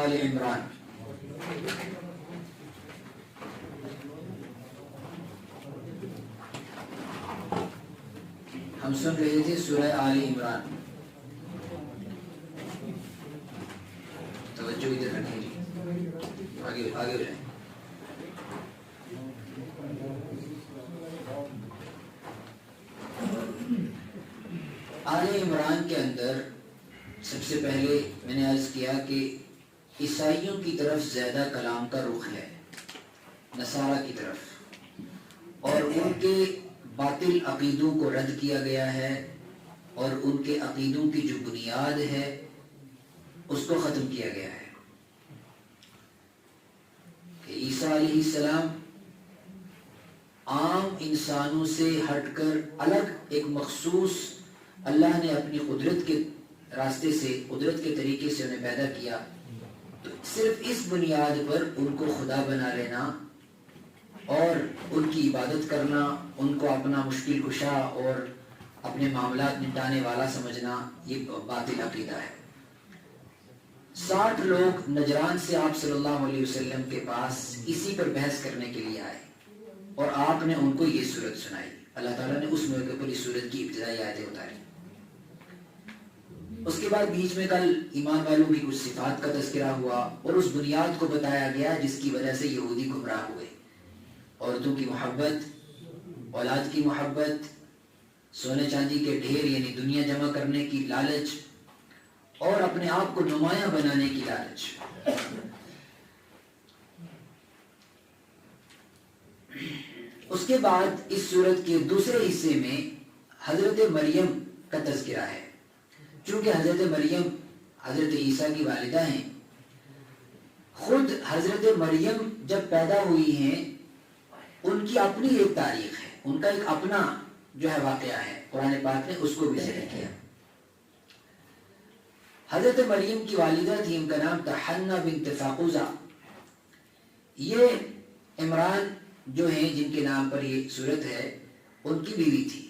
آل عمران۔ ہم سن رہے تھے سورہ آل عمران۔ توجہ ادھر رکھیں جی، آگے ہو جائیں۔ آل عمران کے اندر سب سے پہلے میں نے عرض کیا کہ عیسائیوں کی طرف زیادہ کلام کا رخ ہے، نصارہ کی طرف، اور ان کے باطل عقیدوں کو رد کیا گیا ہے، اور ان کے عقیدوں کی جو بنیاد ہے اس کو ختم کیا گیا ہے کہ عیسیٰ علیہ السلام عام انسانوں سے ہٹ کر الگ ایک مخصوص اللہ نے اپنی قدرت کے راستے سے، قدرت کے طریقے سے انہیں پیدا کیا، تو صرف اس بنیاد پر ان کو خدا بنا لینا اور ان کی عبادت کرنا، ان کو اپنا مشکل کشا اور اپنے معاملات نپٹانے والا سمجھنا، یہ باطل عقیدہ ہے۔ 60 لوگ نجران سے آپ صلی اللہ علیہ وسلم کے پاس اسی پر بحث کرنے کے لیے آئے، اور آپ نے ان کو یہ سورت سنائی۔ اللہ تعالیٰ نے اس موقع پر اس سورت کی ابتدائی آیتیں اتاری۔ اس کے بعد بیچ میں کل ایمان والوں کی کچھ صفات کا تذکرہ ہوا، اور اس بنیاد کو بتایا گیا جس کی وجہ سے یہودی گمراہ ہوئے: عورتوں کی محبت، اولاد کی محبت، سونے چاندی کے ڈھیر یعنی دنیا جمع کرنے کی لالچ، اور اپنے آپ کو نمایاں بنانے کی لالچ۔ اس کے بعد اس سورت کے دوسرے حصے میں حضرت مریم کا تذکرہ ہے۔ چونکہ حضرت مریم حضرت عیسیٰ کی والدہ ہیں، خود حضرت مریم جب پیدا ہوئی ہیں ان کی اپنی ایک تاریخ ہے، ان کا ایک اپنا جو ہے واقعہ ہے، قرآن پاک نے اس کو بھی ذکر کیا۔ حضرت مریم کی والدہ تھی، ان کا نام تھا حنہ بنت فاقوزہ۔ یہ عمران جو ہیں جن کے نام پر یہ سورت ہے ان کی بیوی تھی۔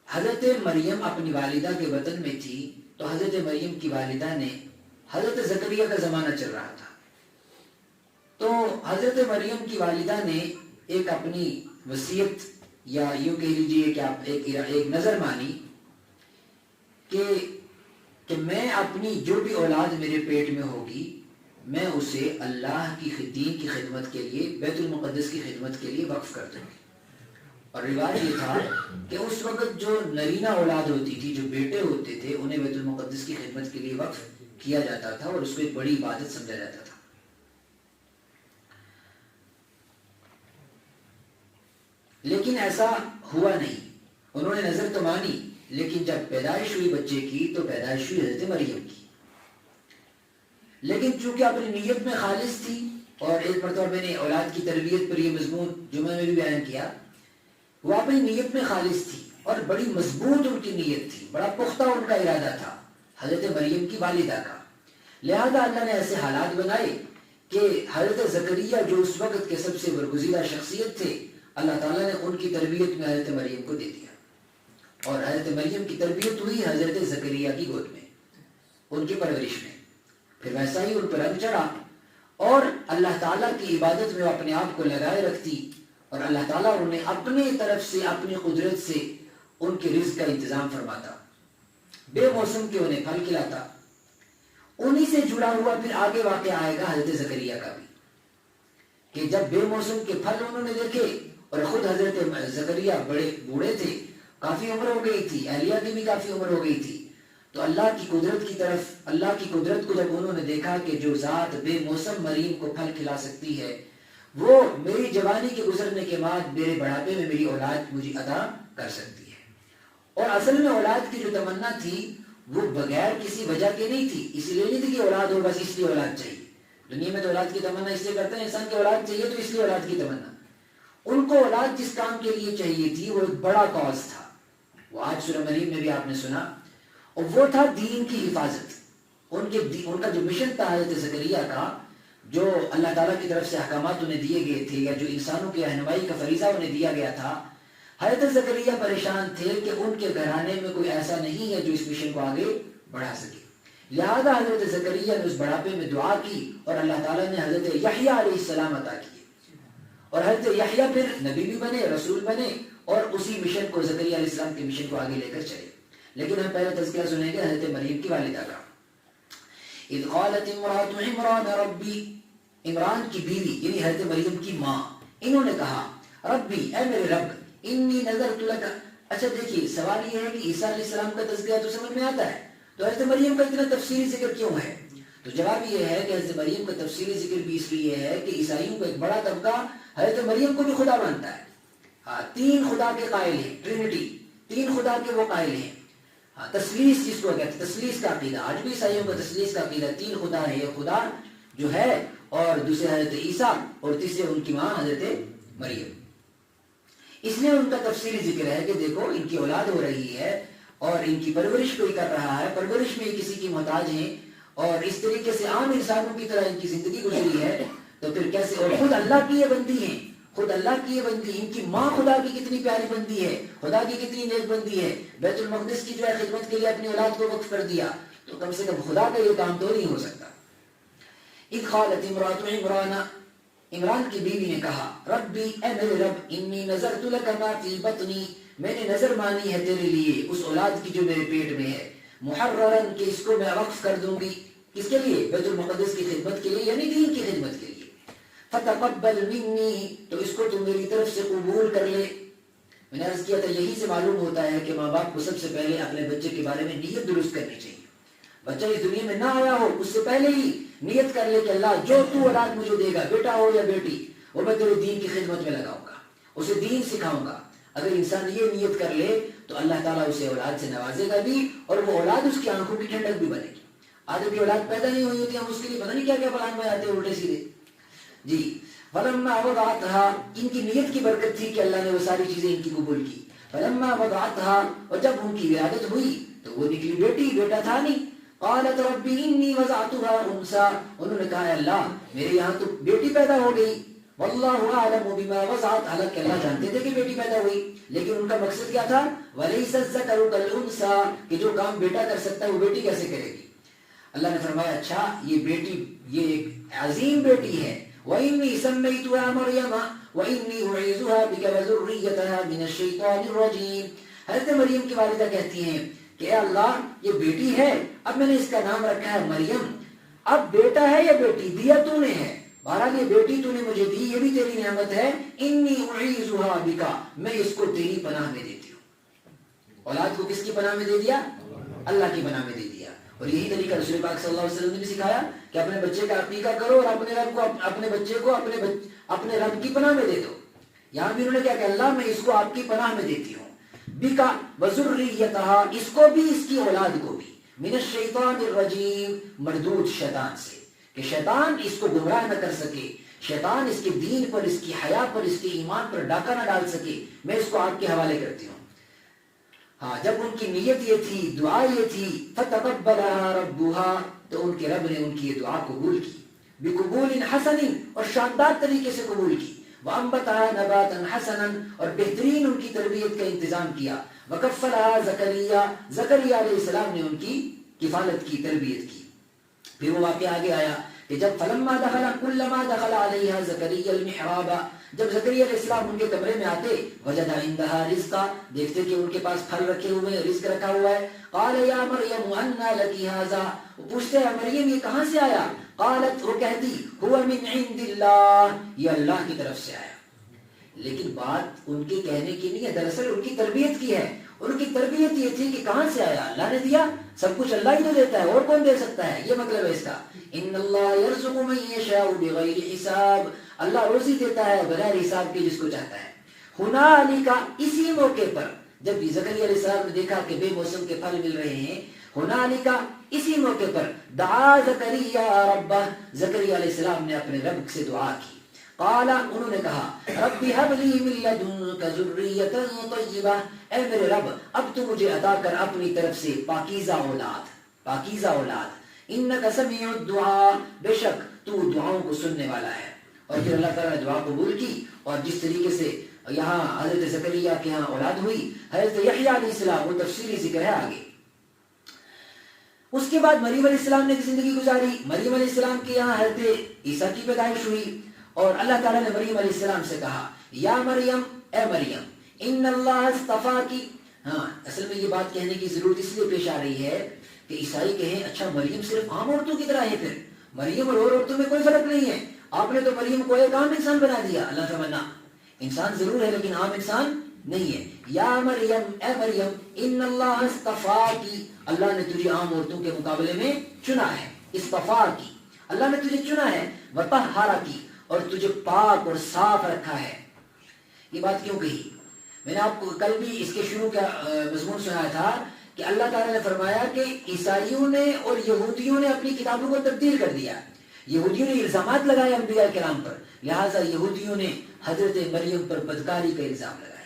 حضرت مریم اپنی والدہ کے وطن میں تھی، تو حضرت مریم کی والدہ نے، حضرت زکریا کا زمانہ چل رہا تھا، تو حضرت مریم کی والدہ نے ایک اپنی وصیت یا یوں کہہ لیجیے کہ آپ ایک نظر مانی کہ میں اپنی جو بھی اولاد میرے پیٹ میں ہوگی میں اسے اللہ کی دین کی خدمت کے لیے، بیت المقدس کی خدمت کے لیے وقف کر دوں گی۔ اور روایت یہ تھا کہ اس وقت جو نرینہ اولاد ہوتی تھی، جو بیٹے ہوتے تھے، انہیں بیت المقدس کی خدمت کے لیے وقف کیا جاتا تھا اور اس کو ایک بڑی عبادت سمجھا جاتا تھا۔ لیکن ایسا ہوا نہیں، انہوں نے نظر تو مانی، لیکن جب پیدائش ہوئی بچے کی تو پیدائش ہوئی حضرت مریم کی۔ لیکن چونکہ اپنی نیت میں خالص تھی، اور ایک مرتبہ میں نے اولاد کی تربیت پر یہ مضمون جمعہ میں بھی بیان کیا، وہ اپنی نیت میں خالص تھی اور بڑی مضبوط ان کی نیت تھی، بڑا پختہ ان کا ارادہ تھا حضرت مریم کی والدہ کا۔ لہذا اللہ نے ایسے حالات بنائے کہ حضرت زکریا جو اس وقت کے سب سے برگزیدہ شخصیت تھے، اللہ تعالیٰ نے ان کی تربیت میں حضرت مریم کو دے دیا، اور حضرت مریم کی تربیت ہوئی حضرت زکریا کی گود میں، ان کی پرورش میں۔ پھر ویسا ہی ان پر رنگ چڑھا، اور اللہ تعالیٰ کی عبادت میں وہ اپنے آپ کو لگائے رکھتی، اور اللہ تعالیٰ انہیں اپنی طرف سے، اپنی قدرت سے ان کے رزق کا انتظام فرماتا، بے موسم کے انہیں پھل کھلاتا۔ انہی سے جڑا ہوا پھر آگے واقعہ آئے گا حضرت زکریا کا بھی، کہ جب بے موسم کے پھل انہوں نے دیکھے، اور خود حضرت زکریا بڑے بوڑھے تھے، کافی عمر ہو گئی تھی، اہلیہ کی بھی کافی عمر ہو گئی تھی، تو اللہ کی قدرت کی طرف، اللہ کی قدرت کو جب انہوں نے دیکھا کہ جو ذات بے موسم مریم کو پھل کھلا سکتی ہے، وہ میری جوانی کے گزرنے کے بعد میرے بڑھاپے میں میری اولاد مجھے عطا کر سکتی ہے۔ اور اصل میں اولاد کی جو تمنا تھی وہ بغیر کسی وجہ کے نہیں تھی، اس لیے نہیں تھی کہ اولاد ہو بس اس لیے اولاد چاہیے۔ دنیا میں تو اولاد کی تمنا اس لیے کرتے ہیں، انسان کی اولاد چاہیے تو اس لیے اولاد کی تمنا۔ ان کو اولاد جس کام کے لیے چاہیے تھی وہ ایک بڑا کاز تھا، وہ آج سورہ مریم میں بھی آپ نے سنا، اور وہ تھا دین کی حفاظت۔ ان کا جو مشن تھا حضرت زکریا کا، جو اللہ تعالیٰ کی طرف سے احکامات انہیں دیے گئے تھے، یا جو انسانوں کی رہنمائی کا فریضہ انہیں دیا گیا تھا، حضرت زکریا پریشان تھے کہ ان کے گھرانے میں کوئی ایسا نہیں ہے جو اس مشن کو آگے بڑھا سکے۔ لہذا حضرت زکریا نے اس بڑھاپے میں دعا کی اور اللہ تعالیٰ نے حضرت یحییٰ علیہ السلام عطا کیے، اور حضرت یحییٰ پھر نبی بھی بنے، رسول بنے، اور اسی مشن کو، زکریا علیہ السلام کے مشن کو آگے لے کر چلے۔ لیکن ہم پہلے تذکرہ سنیں گے حضرت مریم کی والدہ کا۔ اذ قالت امرأة عمران ربی، عمران کی بیوی یعنی حضرت مریم کی ماں، انہوں نے کہا ربی، اے میرے رب، انی نذرت لک۔ اچھا دیکھیے، سوال یہ ہے کہ عیسیٰ علیہ السلام کا تذکرہ تو سمجھ میں آتا ہے، تو حضرت مریم کا اتنا تفصیلی ذکر کیوں ہے؟ تو جواب یہ ہے کہ حضرت مریم کا تفصیلی ذکر بھی اس لیے ہے کہ عیسائیوں کا ایک بڑا طبقہ حضرت مریم کو بھی خدا مانتا ہے۔ ہاں، تین خدا کے قائل ہیں، ٹرینٹی، تین خدا کے وہ قائل ہیں۔ ہاں، تثلیث جس کو کہتے ہیں، تثلیث کا عقیدہ، آج بھی عیسائیوں کا تثلیث کا عقیدہ، تین خدا ہے، ایک خدا جو ہے، اور دوسرے حضرت عیسیٰ، اور تیسرے ان کی ماں حضرت مریم۔ اس لیے ان کا تفصیلی ذکر ہے کہ دیکھو ان کی اولاد ہو رہی ہے اور ان کی پرورش کوئی کر رہا ہے، پرورش میں کسی کی محتاج ہیں، اور اس طریقے سے عام انسانوں کی طرح ان کی زندگی گزری ہے، تو پھر کیسے؟ اور خود اللہ کی یہ بندی ہیں، خود اللہ کی یہ بندی، ان کی ماں خدا کی کتنی پیاری بندی ہے، خدا کی کتنی نیک بندی ہے، بیت المقدس کی جو ہے خدمت کے لیے اپنی اولاد کو وقف کر دیا، تو کم سے کم خدا کا یہ کام تو نہیں ہو سکتا۔ اذ قالت امرأة عمران، عمران کی بیوی نے کہا ربی، اے میرے رب، انی نذرت لک ما فی بطنی، میں نے نظر مانی ہے تیرے لیے اس اولاد کی جو میرے پیٹ میں ہے، محررن، کہ اس کو میں وقف کر دوں گی، کس کے لیے؟ بیت المقدس کی خدمت کے لیے، یعنی دین کی خدمت کے لیے۔ فتقبل منی، تو اس کو تم میری طرف سے قبول کر لے۔ میں نے عرض کیا تھا یہی سے معلوم ہوتا ہے کہ ماں باپ کو سب سے پہلے اپنے بچے کے بارے میں نیت درست کرنی چاہیے۔ بچہ اس دنیا میں نہ آیا ہو اس سے پہلے ہی نیت کر لے کہ اللہ جو تو اولاد مجھے دے گا، بیٹا ہو یا بیٹی، وہ میں تیرے دین کی خدمت میں لگاؤں گا، اسے دین سکھاؤں گا۔ اگر انسان یہ نیت کر لے تو اللہ تعالیٰ اسے اولاد سے نوازے گا بھی، اور وہ اولاد اس کی آنکھوں کی ٹھنڈک بھی بنے گی۔ آدمی اولاد پیدا نہیں ہوئی ہوتی، ہم اس کے لیے پتہ نہیں کیا کیا پلان میں آتے ہیں الٹے سیدھے۔ جی، فلما وضعتها، ان کی نیت کی برکت تھی کہ اللہ نے وہ ساری چیزیں ان کی قبول کی۔ فلما وضعتها، اور جب ان کی ولادت ہوئی تو وہ نکلی بیٹی، بیٹا تھا نہیں۔ قالت ربی انی وضعتها انثى، انہوں نے کہا اللہ میرے یہاں تو بیٹی پیدا ہو گئی، واللہ اعلم بما وضعت، حالانکہ اللہ جانتے تھے کہ بیٹی پیدا ہوئی، لیکن ان کا مقصد کیا تھا؟ ولیس الذکر کالانثى، کہ جو کام بیٹا کر سکتا ہے وہ بیٹی کیسے کرے گی؟ اللہ نے فرمایا اچھا یہ بیٹی، یہ ایک عظیم بیٹی ہے، وانی سمیتها مریم وانی اعیذها بک وذریتها من الشیطان الرجیم۔ حضرت مریم کی والدہ کہتی ہیں کہ اے اللہ یہ بیٹی ہے، اب میں نے اس کا نام رکھا ہے مریم، اب بیٹا ہے یا بیٹی دیا تو نے ہے، بہرحال یہ بیٹی تو نے مجھے دی، یہ بھی تیری نعمت ہے، انی اعیذها بک، میں اس کو تیری پناہ میں دیتی ہوں۔ اولاد کو کس کی پناہ میں دے دیا؟ اللہ کی پناہ میں دے دیا۔ اور یہی طریقہ رسول پاک صلی اللہ علیہ وسلم نے بھی سکھایا کہ اپنے بچے کا عقیقہ کرو اور اپنے رب کو، اپنے بچے کو اپنے رب کی پناہ میں دے دو۔ یہاں بھی انہوں نے کیا کہ اللہ میں اس کو آپ کی پناہ میں دیتی ہوں، بکا وذریتہا، اس کو بھی اس کی اولاد کو بھی، من الشیطان الرجیم، مردود شیطان سے، کہ شیطان اس کو گمراہ نہ کر سکے، شیطان اس کے دین پر، اس کی حیا پر، اس کے ایمان پر ڈاکہ نہ ڈال سکے، میں اس کو آپ کے حوالے کرتی ہوں۔ ہاں، جب ان کی نیت یہ تھی، دعا یہ تھی، فتقبلها ربها، تو ان کے رب نے ان کی یہ دعا قبول کی، بقبول حسن، اور شاندار طریقے سے قبول کی، وانبتها نباتا حسنا، اور بہترین ان کی تربیت کا انتظام کیا، وکفلها زکریا، زکریا علیہ السلام نے ان کی کفالت کی، تربیت کی۔ پھر وہ واقعہ آگے آیا کہ جب فلما دخل کلما دخل علیہا زکریا المحراب، جب زکریا علیہ السلام ان کے کمرے میں آتے، وجد عندها رزقا، دیکھتے کہ ان کے پاس پھل رکھے ہوئے ہیں، رزق رکھا ہوا ہے۔ قال یا مریم انا لکی ھذا، وہ پوچھتے ہیں مریم یہ کہاں سے آیا؟ قالت، وہ کہتی هو من عند اللہ، یہ اللہ کی طرف سے آیا۔ لیکن بات ان کے کہنے کی نہیں ہے، دراصل ان کی تربیت کی ہے۔ ان کی تربیت یہ تھی کہ کہاں سے آیا؟ اللہ نے دیا، سب کچھ اللہ ہی تو دیتا ہے، اور کون دے سکتا ہے؟ یہ مطلب ہے اس کا، ان اللہ یرزق من یشاء بغیر حساب، اللہ روزی دیتا ہے بغیر حساب کے جس کو چاہتا ہے۔ ہنالک، اسی موقع پر، جب زکریا علیہ السلام نے دیکھا کہ بے موسم کے پھل مل رہے ہیں، ہنالک، اسی موقع پر، دعا زکریا ربہ، زکریا علیہ السلام نے اپنے رب سے دعا کی۔ قال، انہوں نے کہا رب هب لي من لدنك ذرية طیبہ، اے میرے رب اب تو مجھے عطا کر اپنی طرف سے پاکیزہ اولاد، پاکیزہ اولاد، انك سمیع الدعاء، بے شک تو دعاؤں کو سننے والا ہے۔ اور پھر اللہ تعالیٰ نے دعا قبول کی، اور جس طریقے سے یہاں حضرت زکریا کے یہاں اولاد ہوئی، حضرت یحییٰ علیہ السلام، وہ تفصیلی ذکر ہے آگے۔ اس کے بعد مریم علیہ السلام نے زندگی گزاری. مریم علیہ السلام کے یہاں حضرت عیسیٰ کی پیدائش ہوئی اور اللہ تعالیٰ نے مریم علیہ السلام سے کہا یا مریم، اے مریم، ان اللہ اصطفاکی. ہاں، اصل میں یہ بات کہنے کی ضرورت اس لیے پیش آ رہی ہے کہ عیسائی کہیں اچھا مریم صرف عام عورتوں کی طرح ہے، پھر مریم اور عورتوں میں کوئی فرق نہیں ہے، آپ نے تو مریم کو ایک عام انسان بنا دیا. اللہ فرمانا انسان ضرور ہے لیکن عام انسان نہیں ہے. یا مریم، اے مریم، ان اللہ اصطفاکی، اللہ نے تجھے عام عورتوں کے مقابلے میں چنا ہے. اصطفاکی، اللہ نے تجھے چنا ہے. وطہرکی، اور تجھے پاک اور صاف رکھا ہے. یہ بات کیوں کہی؟ میں نے آپ کو کل بھی اس کے شروع کا مضمون سنایا تھا کہ اللہ تعالیٰ نے فرمایا کہ عیسائیوں نے اور یہودیوں نے اپنی کتابوں کو تبدیل کر دیا. یہودیوں نے الزامات لگائے انبیاء کرام پر، لہٰذا یہودیوں نے حضرت مریم پر بدکاری کا الزام لگایا.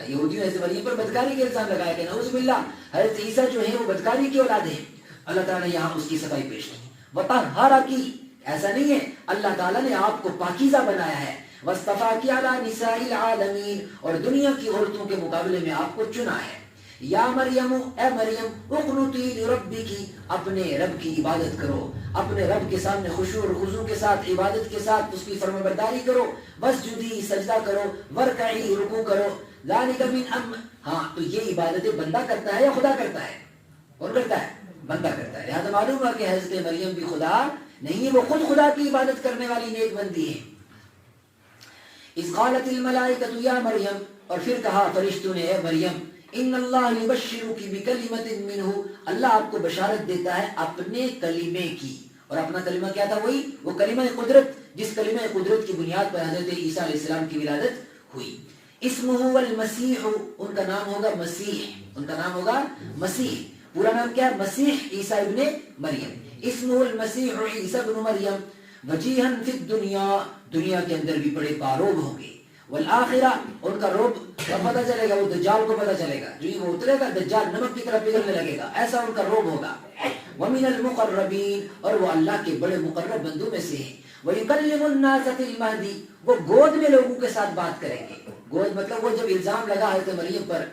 یہودیوں نے حضرت مریم پر بدکاری کا الزام لگایا کہ نعوذ باللہ حضرت عیسیٰ جو ہیں وہ بدکاری کی اولاد ہیں. اللہ تعالیٰ نے یہاں اس کی صفائی پیش کی. وطہرکی، ایسا نہیں ہے، اللہ تعالیٰ نے آپ کو پاکیزہ بنایا ہے. واصطفاکی علی نساء العالمین، اور دنیا کی عورتوں کے مقابلے میں آپ کو چنا ہے. یا مریم، اے مریم، اقنتی لربکی، اپنے رب کی عبادت کرو، اپنے رب کے سامنے خشوع اور خضوع کے ساتھ، عبادت کے ساتھ اس کی فرمانبرداری کرو. واسجدی، سجدہ کرو. ورکعی، رکوع کرو. ذالک من ہاں، تو یہ عبادتیں بندہ کرتا ہے یا خدا کرتا ہے؟ کون کرتا ہے؟ بندہ کرتا ہے. لہذا معلوم ہوا کہ حضرت مریم بھی خدا نہیں، وہ خود خدا کی عبادت کرنے والی نیک بندی ہے. اذ قالت الملائکۃ یا مریم، اور پھر کہا فرشتوں نے اے مریم، ان اللہ یبشرک بکلمۃ منہ، اللہ آپ کو بشارت دیتا ہے اپنے کلمے کی. اور اپنا کلمہ کیا تھا؟ وہی وہ کلمہ قدرت، جس کلمہ قدرت کی بنیاد پر حضرت عیسیٰ علیہ السلام کی ولادت ہوئی. اسمہ المسیح، ان کا نام ہوگا مسیح، ان کا نام ہوگا مسیح. پورا نام کیا ہے؟ مسیح عیسیٰ ابن مریم. اسمہ المسیح عیسیٰ ابن مریم وجیہا فی الدنیا، دنیا کے اندر بھی بڑے باروب ہوں گے. والآخرہ، ان کا روب کب پتہ چلے گا؟ وہ دجال کو پتہ چلے گا. جو وہ اترے گا دجال نمک کی طرح پگھلنے لگے گا، ایسا ان کا روب ہوگا. ومن المقربین، اور وہ اللہ کے بڑے مقرب بندوں میں سے ہیں. ویکلم الناس فی المہدی، وہ گود میں لوگوں کے ساتھ بات کریں گے. گود مطلب وہ جب الزام لگا حضرت مریم پر،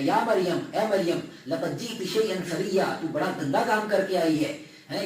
یا مریم، اے مریم، لقد جئت شیئا فریا، تو بڑا گندا کام کر کے آئی ہے.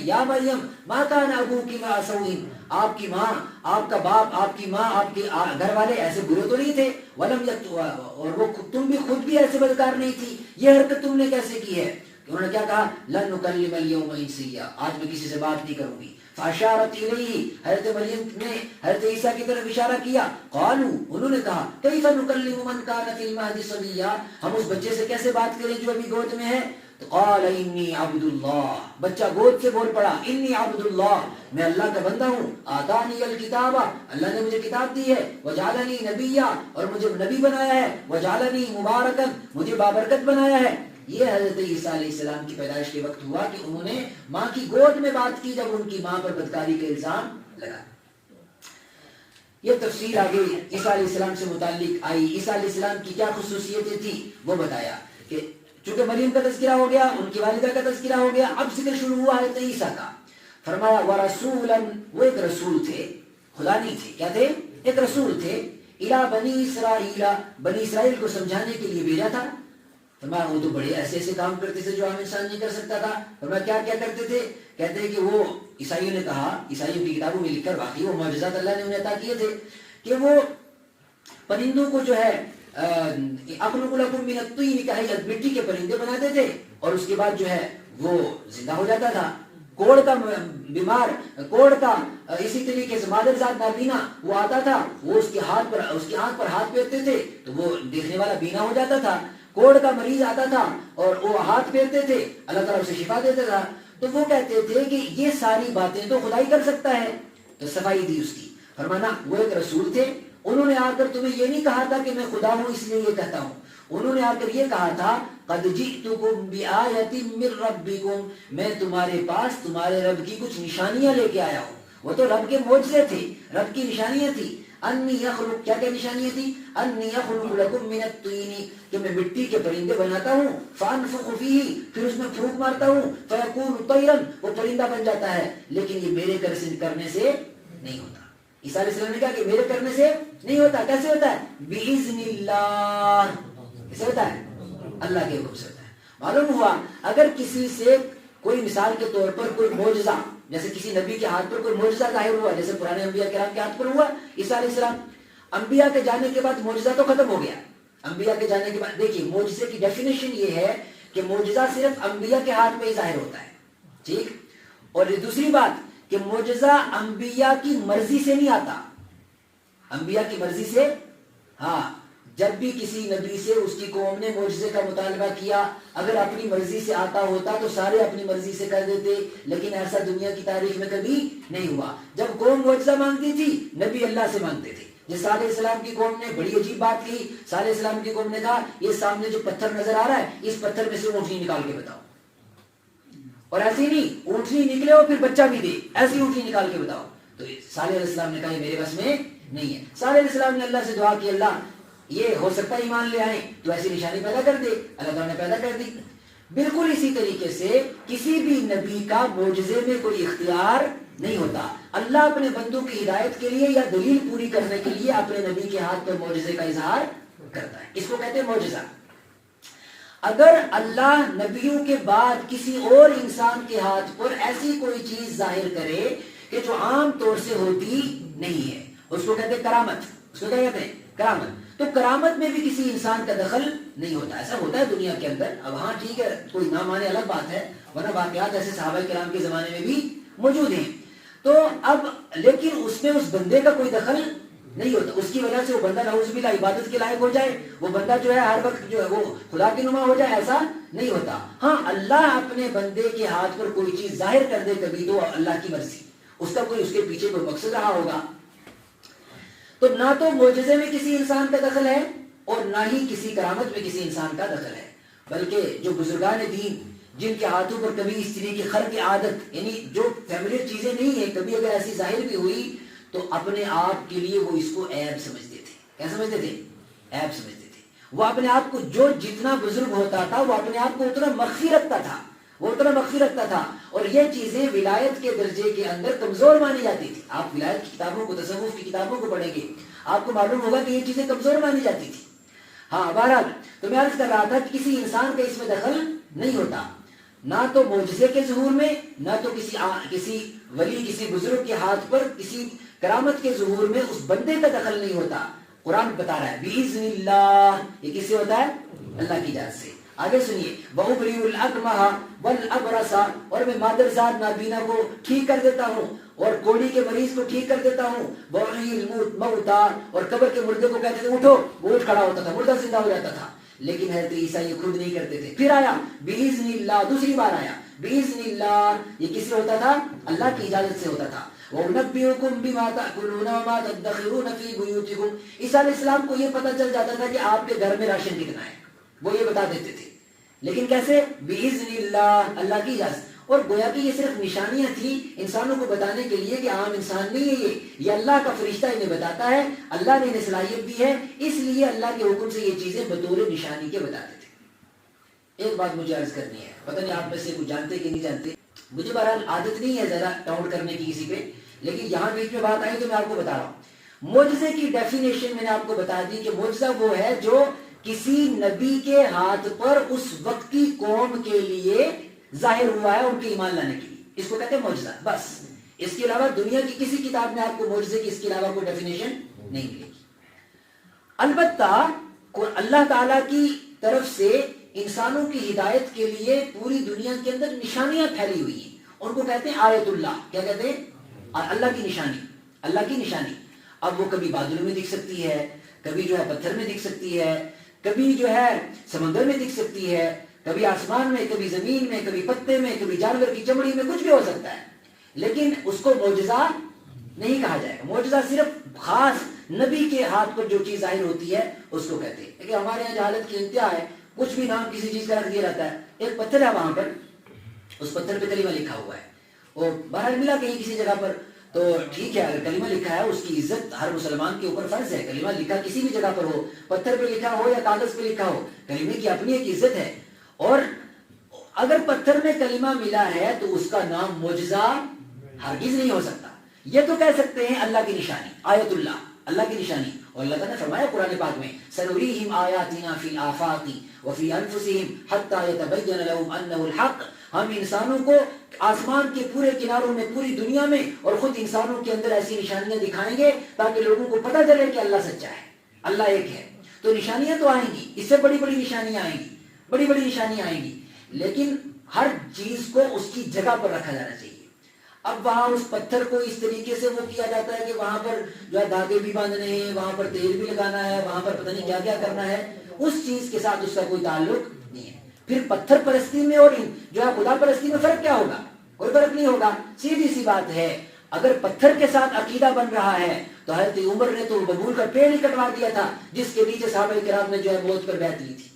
یا مریم ما کان ابوک امرأ سوء، آپ کی ماں، آپ کا باپ، آپ کی ماں، آپ کے گھر والے ایسے برے تو نہیں تھے. ولم اور وہ تم بھی خود بھی ایسے بدکار نہیں تھی. یہ حرکت تم نے کیسے کی ہے؟ انہوں نے کیا کہا؟ لن نکلم اليوم انسیا، آج میں کسی سے بات نہیں کروں گی. فاشارت الیہ، حضرت مریم نے حضرت عیسیٰ کی طرف اشارہ کیا. قالوا، انہوں نے کہا کیف نکلم من کان فی المہد صبیا، ہم اس بچے سے کیسے بات کریں جو ابھی گود میں ہے؟ تو قال انی عبد اللہ، بچہ گود سے بول پڑا انی عبد اللہ، میں اللہ کا بندہ ہوں. آتانی الکتاب، اللہ نے مجھے کتاب دی ہے. وجعلنی نبیا، اور مجھے نبی بنایا ہے. وجعلنی مبارکا، مجھے بابرکت بنایا ہے. یہ حضرت عیسیٰ علیہ السلام کی پیدائش کے وقت ہوا کہ انہوں نے ماں کی گود میں بات کی جب ان کی ماں پر بدکاری کا الزام لگا. یہ تفصیل آگے عیسیٰ علیہ السلام سے متعلق آئی. عیسیٰ علیہ السلام کی کیا خصوصیتیں تھیں وہ بتایا کہ چونکہ مریم کا تذکرہ ہو گیا، ان کی والدہ کا تذکرہ ہو گیا، اب ذکر شروع ہوا حضرت عیسیٰ کا. فرمایا وَرَسُولًا، وہ ایک رسول تھے، خدا نہیں تھے. کیا تھے؟ ایک رسول تھے. اِلَى بَنِي اسرائیل، بنی اسرائیل کو سمجھانے کے لیے بھیجا تھا. فرمایا وہ تو بڑے ایسے ایسے کام کرتے تھے جو عام انسان نہیں کر سکتا تھا. فرمایا کیا کیا کرتے تھے؟ کہتے ہیں کہ وہ عیسائیوں نے کہا، عیسائیوں کی کتابوں میں لکھ کر واقعی وہ معجزات اللہ نے انہیں عطا کیے تھے کہ وہ پرندوں کو جو ہے اخلق لکم من الطین کا ہے، مٹی کے پرندے بناتے تھے اور اس کے بعد جو ہے وہ زندہ ہو جاتا تھا. کوڑ کا بیمار، کوڑ کا اسی طریقے سے مادرزاد نابینا وہ آتا تھا، وہ اس کے ہاتھ پر، اس کی آنکھ پر ہاتھ پھیرتے تھے تو وہ دیکھنے والا بینا ہو جاتا تھا. کوڑ کا مریض آتا تھا اور وہ ہاتھ پھیرتے تھے، اللہ تعالیٰ اسے شفا دیتا تھا. تو وہ کہتے تھے کہ یہ ساری باتیں تو خدا ہی کر سکتا ہے. تو صفائی دی اس کی. فرمانا وہ ایک رسول تھے، انہوں نے آ کر تمہیں یہ نہیں کہا تھا کہ میں خدا ہوں اس لیے یہ کہتا ہوں. انہوں نے آ کر یہ کہا تھا قد جئتکم بآیۃ من ربکم، میں تمہارے پاس تمہارے رب کی کچھ نشانیاں لے کے آیا ہوں. وہ تو رب کے معجزے تھے، رب کی نشانیاں تھی. انی یخلق، کیا کیا نشانیاں تھی؟ انی یخلق لکم من الطین، کہ میں مٹی کے پرندے بناتا ہوں. فانفخ فیہ، پھر اس میں پھونک مارتا ہوں. فیکون طیرا، وہ پرندہ بن جاتا ہے. لیکن یہ میرے کرنے سے نہیں ہوتا. عیسیٰ علیہ السلام نے کہا کہ میرے کرنے سے نہیں ہوتا. کیسے ہوتا ہے؟ بِإِذْنِ اللَّهِ، کیسے ہوتا ہے؟ اللہ کے حکم سے ہوتا ہے. معلوم ہوا اگر کسی سے کوئی مثال کے طور پر کوئی معجزہ، جیسے کسی نبی کے ہاتھ پر کوئی معجزہ ظاہر ہوا، جیسے پرانے انبیاء کرام کے ہاتھ پر ہوا عیسیٰ علیہ السلام، انبیاء کے جانے کے بعد معجزہ تو ختم ہو گیا. انبیاء کے جانے کے بعد دیکھیے معجزے کی ڈیفینیشن یہ ہے کہ معجزہ صرف انبیاء کے ہاتھ میں ہی ظاہر ہوتا ہے، ٹھیک. اور دوسری بات کہ معجزہ انبیاء کی مرضی سے نہیں آتا، انبیاء کی مرضی سے، ہاں جب بھی کسی نبی سے اس کی قوم نے معجزے کا مطالبہ کیا، اگر اپنی مرضی سے آتا ہوتا تو سارے اپنی مرضی سے کر دیتے، لیکن ایسا دنیا کی تاریخ میں کبھی نہیں ہوا. جب قوم معجزہ مانگتی تھی نبی اللہ سے مانگتے تھے. جس صالح علیہ السلام کی قوم نے بڑی عجیب بات کی، صالح علیہ السلام کی قوم نے کہا یہ سامنے جو پتھر نظر آ رہا ہے اس پتھر میں سے اونٹنی نکال کے بتاؤ. اور ایسے ہی نہیں، اونٹنی نکلے اور پھر بچہ بھی دے، ایسی اونٹنی نکال کے بتاؤ. تو صالح علیہ السلام نے کہا یہ میرے بس میں نہیں ہے. صالح علیہ السلام نے اللہ سے دعا کی اللہ یہ ہو سکتا ہے ایمان لے آئیں تو ایسی نشانی پیدا کر دے. اللہ تعالیٰ نے پیدا کر دی. بالکل اسی طریقے سے کسی بھی نبی کا معجزے میں کوئی اختیار نہیں ہوتا. اللہ اپنے بندوں کی ہدایت کے لیے یا دلیل پوری کرنے کے لیے اپنے نبی کے ہاتھ پر معجزے کا اظہار کرتا ہے. اس کو کہتے ہیں معجزہ. اگر اللہ نبیوں کے بعد کسی اور انسان کے ہاتھ پر ایسی کوئی چیز ظاہر کرے کہ جو عام طور سے ہوتی نہیں ہے، اس کو کہتے ہیں کرامت. اس کو کیا کہتے ہیں؟ کرامت. تو کرامت میں بھی کسی انسان کا دخل نہیں ہوتا. ایسا ہوتا ہے دنیا کے اندر. اب ہاں ٹھیک ہے کوئی نہ مانے الگ بات ہے، ورنہ واقعات ایسے صحابہ کرام کے زمانے میں بھی موجود ہیں. تو اب لیکن اس میں اس بندے کا کوئی دخل نہیں ہوتا. اس کی وجہ سے وہ بندہ نعوذ باللہ عبادت کے لائق ہو جائے، وہ بندہ جو ہے ہر وقت جو ہے وہ خدا کی نما ہو جائے، ایسا نہیں ہوتا. ہاں اللہ اپنے بندے کے ہاتھ پر کوئی چیز ظاہر کر دے کبھی تو اللہ کی مرضی، اس کا کوئی اس کے پیچھے کوئی مقصد رہا ہوگا. تو نہ تو معجزے میں کسی انسان کا دخل ہے اور نہ ہی کسی کرامت میں کسی انسان کا دخل ہے، بلکہ جو بزرگان دین جن کے ہاتھوں پر کبھی اس طرح کی خرق عادت یعنی جو فیملیئر چیزیں نہیں ہیں، کبھی اگر ایسی ظاہر بھی ہوئی تو اپنے آپ کے لیے وہ اس کو عیب سمجھتے تھے. کیا سمجھتے تھے؟ عیب سمجھتے تھے. وہ اپنے آپ کو جو جتنا بزرگ ہوتا تھا وہ اپنے آپ کو اتنا مخفی رکھتا تھا، وہ اتنا مخفی رکھتا تھا. اور یہ چیزیں ولایت کے درجے کے اندر کمزور مانی جاتی تھی. آپ ولایت کی کتابوں کو، تصوف کی کتابوں کو پڑھیں گے آپ کو معلوم ہوگا کہ یہ چیزیں کمزور مانی جاتی تھی. ہاں بہرحال تو میں عرض کر رہا تھا کہ کسی انسان کا اس میں دخل نہیں ہوتا، نہ تو معجزے کے ظہور میں، نہ تو کسی ولی کسی بزرگ کے ہاتھ پر کسی کرامت کے ظہور میں اس بندے کا دخل نہیں ہوتا. قرآن بتا رہا ہے بِإِذْنِ اللَّهِ، یہ کس سے ہوتا ہے؟ اللہ کی اجازت سے. آگے سنیے وَأُبْرِئُ الْأَكْمَحَ وَالْأَبْرَصَ، اور میں مادرزاد نابینا کو ٹھیک کر دیتا ہوں اور کوڑی کے مریض کو ٹھیک کر دیتا ہوں. وَأُحْيِي الْمَوْتَىٰ، اور قبر کے مردے کو کہتے تھے اٹھو، وہ اٹھ کھڑا ہوتا تھا، مردہ زندہ ہو جاتا تھا. لیکن حضرت عیسیٰ یہ خود نہیں کرتے تھے. پھر آیا بِإِذْنِ اللَّهِ، دوسری بار آیا بِإِذْنِ اللَّهِ، یہ کس سے ہوتا تھا؟ اللہ کی اجازت سے ہوتا تھا. وَأُنَبِّئُكُم بِمَا تَأْكُلُونَ وَمَا تَدَّخِرُونَ فِي بُيُوتِكُمْ، عیسیٰ علیہ السلام کو یہ پتہ چل جاتا تھا کہ آپ کے گھر میں راشن کتنا ہے، وہ یہ بتا دیتے تھے. لیکن کیسے؟ بِإِذْنِ اللَّهِ، اللہ کی اجازت. اور گویا کہ یہ صرف نشانیاں تھیں انسانوں کو بتانے کے لیے کہ عام انسان نہیں ہے یہ اللہ کا فرشتہ انہیں بتاتا ہے، اللہ نے انہیں صلاحیت دی ہے، اس لیے اللہ کے حکم سے یہ چیزیں بطور نشانی کے بتاتے تھے. ایک بات مجھے عرض کرنی ہے، پتہ نہیں آپ میں سے کچھ جانتے کہ نہیں جانتے، مجھے بہرحال عادت نہیں ہے زیادہ ٹاؤنٹ کرنے کی کسی پہ، لیکن یہاں بیچ میں بات آئی تو میں آپ کو بتا رہا ہوں. معجزے کی ڈیفینیشن میں نے آپ کو بتا دی کہ معجزہ وہ ہے جو کسی نبی کے ہاتھ پر اس وقت کی قوم کے لیے ظاہر ہوا ہے ان کے ایمان لانے کے لیے، اس کو کہتے ہیں معجزہ. بس اس کے علاوہ دنیا کی کسی کتاب میں آپ کو معجزے کی اس کے علاوہ کوئی ڈیفینیشن نہیں ملے گی. البتہ اللہ تعالیٰ کی طرف سے انسانوں کی ہدایت کے لیے پوری دنیا کے اندر نشانیاں پھیلی ہوئی ہیں، ان کو کہتے ہیں آیت اللہ. کیا کہتے ہیں؟ اللہ کی نشانی. اللہ کی نشانی. اب وہ کبھی بادلوں میں دکھ سکتی ہے، کبھی جو ہے پتھر میں دکھ سکتی ہے، کبھی جو ہے سمندر میں دکھ سکتی ہے، کبھی آسمان میں، کبھی زمین میں، کبھی پتے میں، کبھی جانور کی چمڑی میں، کچھ بھی ہو سکتا ہے. لیکن اس کو معجزہ نہیں کہا جائے گا. معجزہ صرف خاص نبی کے ہاتھ پر جو چیز ظاہر ہوتی ہے اس کو کہتے ہیں. لیکن ہمارے یہاں جہالت کی انتہا ہے، کچھ بھی نام کسی چیز کا رکھ دیا جاتا ہے. ایک پتھر ہے وہاں پر، اس پتھر پہ کلمہ لکھا ہوا ہے، وہ باہر ملا کہیں کسی جگہ پر تو ٹھیک ہے، اگر کلمہ لکھا ہے اس کی عزت ہر مسلمان کے اوپر فرض ہے. کلمہ لکھا کسی بھی جگہ پر ہو، پتھر پہ لکھا ہو یا کاغذ پہ لکھا ہو، کلمے کی اپنی ایک عزت ہے. اور اگر پتھر میں کلمہ ملا ہے تو اس کا نام معجزہ ہرگز نہیں ہو سکتا. یہ تو کہہ سکتے ہیں اللہ کی نشانی، آیت اللہ، اللہ کی نشانی. اور اللہ تعالیٰ نے فرمایا قرآن پاک میں سَنُرِيهِمْ آيَاتِنَا فِي الْآفَاقِ وَفِي أَنفُسِهِمْ حَتَّى يَتَبَيَّنَ لَهُمْ أَنَّهُ الْحَقُّ ہم انسانوں کو آسمان کے پورے کناروں میں، پوری دنیا میں اور خود انسانوں کے اندر ایسی نشانیاں دکھائیں گے تاکہ لوگوں کو پتہ چلے کہ اللہ سچا ہے، اللہ ایک ہے. تو نشانیاں تو آئیں گی، اس سے بڑی بڑی نشانیاں آئیں گی، بڑی بڑی نشانیاں آئیں گی، لیکن ہر چیز کو اس کی جگہ پر رکھا جانا چاہیے. اب وہاں اس پتھر کو اس طریقے سے وہ کیا جاتا ہے کہ وہاں پر جو ہے دھاگے بھی باندھنے ہیں، وہاں پر تیل بھی لگانا ہے، وہاں پر پتہ نہیں کیا کیا کرنا ہے، اس چیز کے ساتھ اس کا کوئی تعلق نہیں ہے. پھر پتھر پرستی میں اور جو ہے خدا پرستی میں فرق کیا ہوگا؟ کوئی فرق نہیں ہوگا. سیدھی سی بات ہے، اگر پتھر کے ساتھ عقیدہ بن رہا ہے تو حضرت عمر نے تو ببول کا پیڑ ہی کٹوا دیا تھا جس کے نیچے صحابہ کرام نے جو ہے موت پر بیعت لی تھی.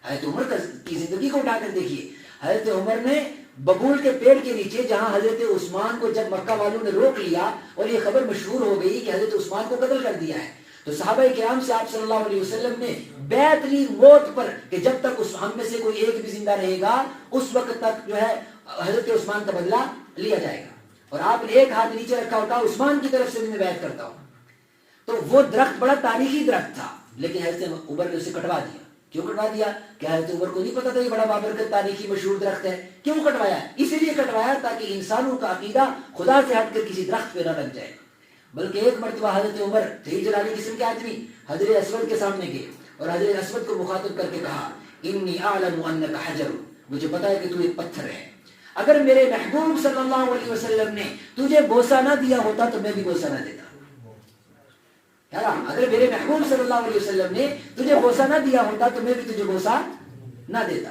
حضرت عمر کی زندگی کو اٹھا کر دیکھیے. حضرت عمر نے ببول کے پیڑ کے نیچے، جہاں حضرت عثمان کو جب مکہ والوں نے روک لیا اور یہ خبر مشہور ہو گئی کہ حضرت عثمان کو قتل کر دیا ہے، تو صحابہ کرام سے آپ صلی اللہ علیہ وسلم نے بیعت لی موت پر کہ جب تک ہم میں سے کوئی ایک بھی زندہ رہے گا اس وقت تک جو ہے حضرت عثمان کا بدلہ لیا جائے گا. اور آپ نے ایک ہاتھ نیچے رکھا ہوتا، عثمان کی طرف سے بھی میں بیعت کرتا ہوں. تو وہ درخت بڑا تاریخی درخت تھا، لیکن حضرت عمر نے اسے کٹوا دیا. کیوں کٹوا دیا؟ کہ حضرت عمر کو نہیں پتا تھا یہ بڑا بابرکت تاریخی مشہور درخت ہے. کیوں کٹوایا؟ اسی لیے کٹوایا تاکہ انسانوں کا عقیدہ خدا سے ہٹ کر کسی درخت پہ نہ لگ جائے. بلکہ ایک مرتبہ حضرت عمر تھے جلالی قسم کے آدمی، حضرت اسود کے سامنے گئے اور حضرت اسود کو مخاطب کر کے کہا انی اعلم انک حجر، مجھے پتا ہے کہ تو ایک پتھر ہے. اگر میرے محبوب صلی اللہ علیہ وسلم نے تجھے بوسہ نہ دیا ہوتا تو میں بھی بوسہ نہ دیتا. اگر میرے محبوب صلی اللہ علیہ وسلم نے تجھے بوسہ نہ دیا ہوتا تو میں بھی تجھے بوسہ نہ دیتا.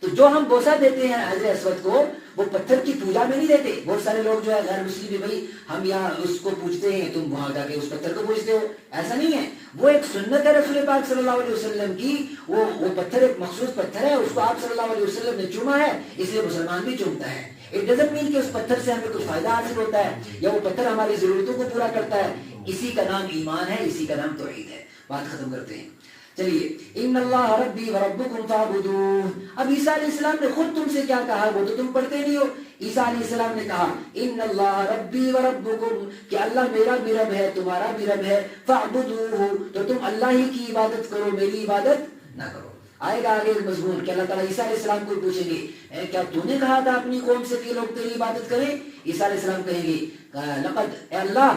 تو جو ہم بوسہ دیتے ہیں حضرت اسود کو، وہ پتھر کی پوجا میں نہیں دیتے. بہت سارے لوگ جو ہے غیر مسلم بھی، بھائی ہم یہاں اس کو پوجتے ہیں، تم وہاں جا کے اس پتھر کو پوجتے ہو. ایسا نہیں ہے، وہ ایک سنت ہے رسول پاک صلی اللہ علیہ وسلم کی. وہ پتھر ایک مخصوص پتھر ہے، اس کو آپ صلی اللہ علیہ وسلم نے چوما ہے، اس لیے مسلمان بھی چومتا ہے. اٹ ڈزنٹ مین کہ اس پتھر سے ہمیں کچھ فائدہ حاصل ہوتا ہے یا وہ پتھر ہماری ضرورتوں کو پورا کرتا ہے. اسی کا نام ایمان ہے، اسی کا نام توحید ہے. بات ختم کرتے ہیں. چلیے، ان اللہ ربی وربکم فاعبدوہ. اب عیسیٰ علیہ السلام نے خود تم سے کیا کہا، وہ تو تم پڑھتے نہیں ہو. عیسیٰ علیہ السلام نے کہا ان اللہ ربی وربکم، کہ اللہ میرا بھی رب ہے، تمہارا بھی رب ہے. فاعبدوہ، تو تم اللہ ہی کی عبادت کرو، میری عبادت نہ کرو. آئے گا آگے ایک مضمون کہ اللہ تعالیٰ عیسیٰ علیہ السلام کو پوچھیں گے کیا تو نے کہا تھا اپنی قوم سے کہ لوگ تیری عبادت کریں؟ عیسیٰ علیہ السلام کہیں گے لقد، اے اللہ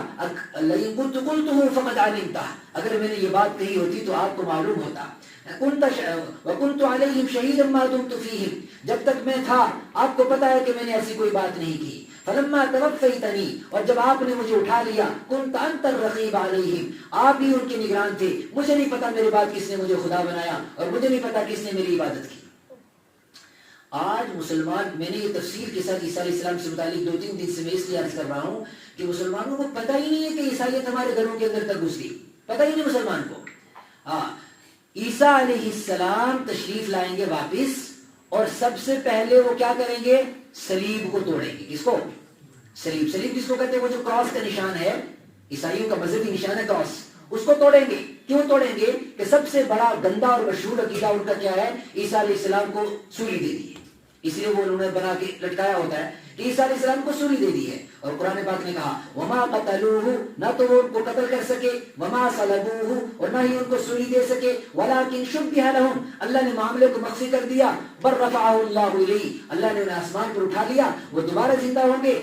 لئن كنت قلته فقد علمته، اگر میں نے یہ بات کہی ہوتی تو آپ کو معلوم ہوتا. وكنت عليهم شهيدا ما دمت فيهم، جب تک میں تھا آپ کو پتا ہے کہ میں نے ایسی کوئی بات نہیں کی. فلما توفیتنی، اور جب آپ نے مجھے اٹھا لیا، كنت انت الرقیب علیہم، آپ ہی ان کے نگران تھے. مجھے نہیں پتا میرے بعد کس نے مجھے خدا بنایا اور مجھے نہیں پتا کس نے میری عبادت کی. آج مسلمان، میں نے یہ تفصیل کے ساتھ عیسیٰ علیہ السلام سے متعلق 2-3 دن سے میں اس لیے عرض کر رہا ہوں کہ مسلمانوں کو پتہ ہی نہیں ہے کہ عیسائیت ہمارے گھروں کے اندر تک گھس گئی. پتہ ہی نہیں مسلمان کو. عیسیٰ علیہ السلام تشریف لائیں گے واپس، اور سب سے پہلے وہ کیا کریں گے؟ صلیب کو توڑیں گے. کس کو؟ صلیب. صلیب کس کو کہتے ہیں؟ وہ جو کراس کا نشان ہے، عیسائیوں کا مذہبی نشان ہے کراس، اس کو توڑیں گے. کیوں توڑیں گے؟ کہ سب سے بڑا گندا اور مشہور عقیدہ ان کا کیا ہے؟ عیسیٰ علیہ السلام کو سولی دے دی ہے. اس لیے وہ انہوں نے بنا کے لٹکایا ہوتا ہے کہ عیسیٰ علیہ السلام کو سولی دے دی ہے. اور قرآن پاک نے کہا وما قتلوہ، نہ تو وہ ان کو قتل کر سکے، وما صلبوہ، اور نہ ہی ان کو سولی دے سکے، ولکن شبہ لہم، اللہ نے معاملے کو مخفی کر دیا. بل رفعہ اللہ الیہ، اللہ نے انہیں آسمان پر اٹھا لیا. وہ دوبارہ زندہ ہوں گے،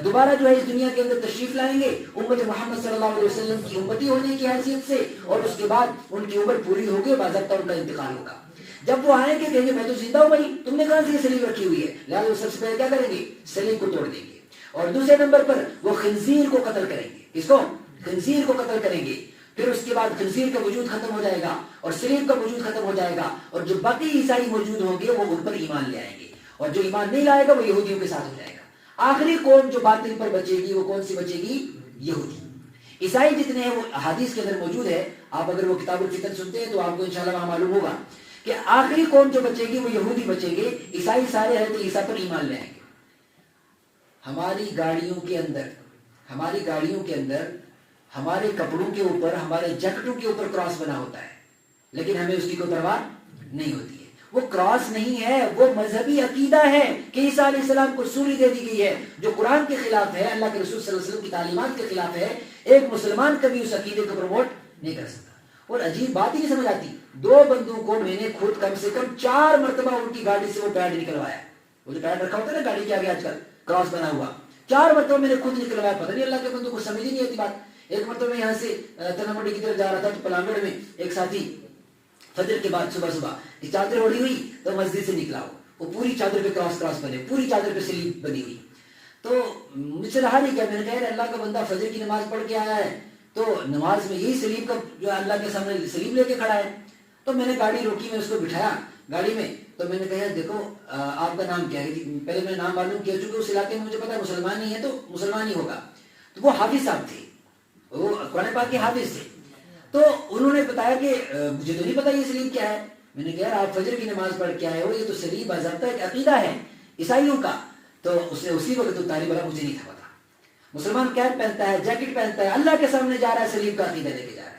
دوبارہ جو ہے اس دنیا کے اندر تشریف لائیں گے امت محمد صلی اللہ علیہ وسلم کی امتی ہونے کی حیثیت سے، اور اس کے بعد ان کی عمر پوری ہوگی، باضابطہ ان کا انتقال ہوگا. جب وہ آئیں گے کہیں گے میں تو زندہ ہوں بھائی، تم نے کہاں سے یہ سلیب رکھی ہوئی ہے؟ لہٰذا وہ سب سے پہلے کیا کریں گے؟ سلیب کو توڑ دیں گے. اور دوسرے نمبر پر وہ خنزیر کو قتل کریں گے. کس کو؟ خنزیر کو قتل کریں گے. پھر اس کے بعد خنزیر کا وجود ختم ہو جائے گا اور سلیب کا وجود ختم ہو جائے گا، اور جو باقی عیسائی موجود ہوں گے وہ ان پر ایمان لے آئیں گے، اور جو ایمان نہیں لائے گا وہ یہودیوں کے ساتھ ہو جائے گا. آخری قوم جو باطل پر بچے گی وہ کون سی بچے گی؟ یہودی. عیسائی جتنے ہیں وہ حدیث کے اندر موجود ہے، آپ اگر وہ کتاب الفتن سنتے ہیں تو آپ کو انشاءاللہ وہاں معلوم ہوگا کہ آخری قوم جو بچے گی وہ یہودی بچیں گے. عیسائی سارے حضرت عیسیٰ پر ایمان لے آئیں گے. ہماری گاڑیوں کے اندر ہمارے کپڑوں کے اوپر، ہمارے جیکٹوں کے اوپر کراس بنا ہوتا ہے، لیکن ہمیں اس کی کوئی پرواہ نہیں ہوتی ہے. وہ کراس نہیں ہے، وہ مذہبی عقیدہ ہے کہ عیسیٰ علیہ السلام کو سولی دے دی گئی ہے، جو قرآن کے خلاف ہے، اللہ کے رسول صلی اللہ علیہ وسلم کی تعلیمات کے خلاف ہے. ایک مسلمان کبھی اس عقیدے کو پروموٹ نہیں کر سکتا. اور عجیب بات ہی نہیں سمجھ آتی، 2 بندوں کو میں نے خود کم سے کم 4 مرتبہ ان کی گاڑی سے وہ پیڈ نکلوایا. وہ جو پیڈ رکھا ہوتا ہے نا گاڑی کے آگے آج کل کراس بنا ہوا, 4 مرتبہ میں نے خود نکلوایا, پتہ نہیں اللہ کے بندوں کو سمجھ ہی نہیں آتی بات. ایک مرتبہ میں یہاں سے تنمڈی کی طرف جا رہا تھا تو پلانگڑ میں ایک ساتھی فجر کے بعد صبح چادر اڑی ہوئی تو مسجد سے نکلا, وہ پوری چادر پہ کراس بنے, پوری چادر پہ سلیب بنی ہوئی. تو مجھ سے رہا نہیں کیا, میں نے کہا اللہ کا بندہ فجر کی نماز پڑھ کے آیا ہے تو نماز میں یہی سلیب کا جو اللہ کے سامنے سلیب لے کے کھڑا ہے. تو میں نے گاڑی روکی, میں اس کو بٹھایا گاڑی میں, تو میں نے کہا دیکھو آپ کا نام کیا ہے, پہلے میں نے نام معلوم کیا چونکہ اس علاقے میں مجھے پتا مسلمان ہی ہے تو مسلمان ہی ہوگا. تو وہ حافظ صاحب تھے, وہ قرآن پاک کے حافظ تھے. تو انہوں نے بتایا کہ مجھے تو نہیں پتا یہ سلیب کیا ہے. میں نے کہا آپ فجر کی نماز پڑھ کے آئے ہو, یہ تو سلیب باضابطہ ایک عقیدہ ہے عیسائیوں کا. تو اس نے اسی وقت اتاری بولا مجھے نہیں تھا پتا. مسلمان کیپ پہنتا ہے, جیکٹ پہنتا ہے, اللہ کے سامنے جا رہا ہے سلیب کا عقیدہ لے کے جا رہا ہے.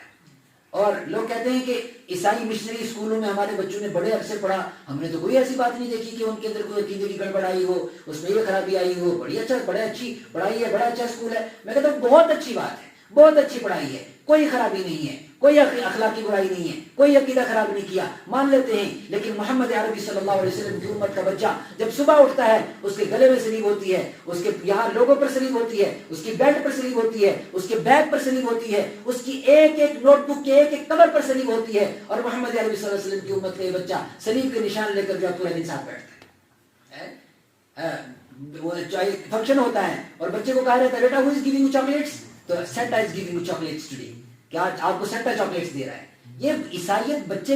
اور لوگ کہتے ہیں کہ عیسائی مشنری اسکولوں میں ہمارے بچوں نے بڑے عرصے پڑھا, ہم نے تو کوئی ایسی بات نہیں دیکھی کہ ان کے اندر کوئی عقیدے کی گڑبڑ آئی ہو, اس میں یہ خرابی آئی ہو. بڑی اچھی پڑھائی ہے, بڑا اچھا اسکول ہے. میں کہتا ہوں بہت اچھی بات ہے, بہت اچھی پڑھائی ہے, کوئی خرابی نہیں ہے, کوئی اخلاقی برائی نہیں ہے, کوئی عقیدہ خراب نہیں کیا, مان لیتے ہیں. لیکن محمد عربی صلی اللہ علیہ وسلم کی امت کا بچہ جب صبح اٹھتا ہے اس کے گلے میں سلیب ہوتی ہے, اس کے یہاں لوگوں پر سلیب ہوتی ہے, اس کی بیلٹ پر سلیب ہوتی ہے, اس کے بیگ پر سلیب ہوتی ہے, اس کی ایک ایک نوٹ بک کے ایک ایک کور پر سلیب ہوتی ہے. اور محمد عربی صلی اللہ علیہ وسلم کی امت کا یہ بچہ سلیب کے نشان لے کر جو پورا دن ساتھ بیٹھتا ہے. وہ فنکشن ہوتا ہے اور بچے کو کہا رہتا ہے بیٹا who is giving you chocolates, تو Santa is giving you chocolates today, کہ آج آپ کو سینٹا چاکلیٹس دے رہا ہے. یہ عیسائیت بچے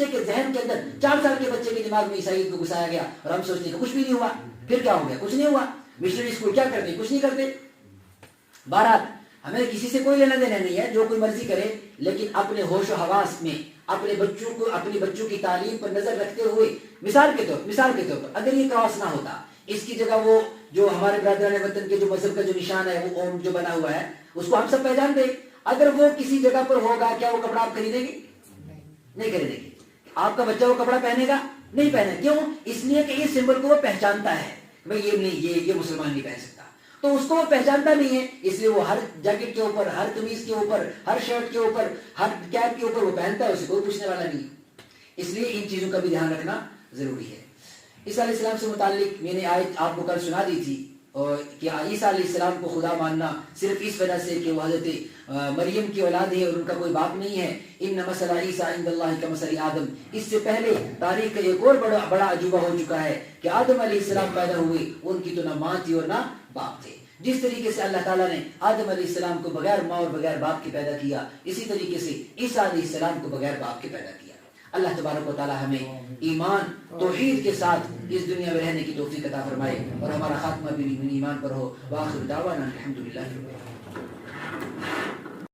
کے ذہن کے اندر 4 سال کے بچے کے دماغ میں عیسائیت کو گھسایا گیا اور ہم سوچتے ہیں کہ کچھ بھی نہیں ہوا. پھر کیا ہو گیا, کچھ نہیں ہوا. مشنری اسکول کیا کرتے, کچھ نہیں کرتے. بہرحال ہمیں کسی سے کوئی لینا دینا نہیں ہے, جو کوئی مرضی کرے, لیکن اپنے ہوش و حواس میں اپنے بچوں کی تعلیم پر نظر رکھتے ہوئے مثال کے طور پر اگر یہ کراس نہ ہوتا, اس کی جگہ وہ جو ہمارے برادران وطن کے جو مذہب کا جو نشان ہے وہ اوم جو بنا ہوا ہے اس کو ہم سب پہچان دیں. اگر وہ کسی جگہ پر ہوگا کیا وہ کپڑا آپ خریدیں گے؟ نہیں خریدیں گے. آپ کا بچہ وہ کپڑا پہنے گا؟ نہیں پہنے. کیوں؟ اس لیے کہ یہ سمبل کو وہ پہچانتا ہے, بھائی یہ نہیں, یہ مسلمان نہیں پہن سکتا. تو اس کو وہ پہچانتا نہیں ہے, اس لیے وہ ہر جیکٹ کے اوپر, ہر قمیض کے اوپر, ہر شرٹ کے اوپر, ہر کیپ کے اوپر وہ پہنتا ہے, اسے کوئی پوچھنے والا نہیں. اس لیے ان چیزوں کا بھی دھیان رکھنا ضروری ہے. عیسیٰ علیہ السلام سے متعلق میں نے آیت آپ کو کل سنا دی تھی کہ عیسیٰ علیہ السلام کو خدا ماننا صرف اس وجہ سے کہ وہ حضرت مریم کی اولاد ہے اور ان کا کوئی باپ نہیں ہے. ان مثل عیسیٰ عند اللہ کمثل آدم. اس سے پہلے تاریخ کا ایک اور بڑا عجوبہ ہو چکا ہے کہ آدم علیہ السلام پیدا ہوئے, ان کی تو نہ ماں تھی اور نہ باپ تھے. جس طریقے سے اللہ تعالیٰ نے آدم علیہ السلام کو بغیر ماں اور بغیر باپ کے پیدا کیا, اسی طریقے سے عیسیٰ علیہ السلام کو بغیر باپ کے پیدا کیا. اللہ تبارک و تعالیٰ ہمیں ایمان توحید کے ساتھ اس دنیا میں رہنے کی توفیق عطا فرمائے اور ہمارا خاتمہ بھی ایمان پر ہو. وآخر دعوانا الحمدللہ.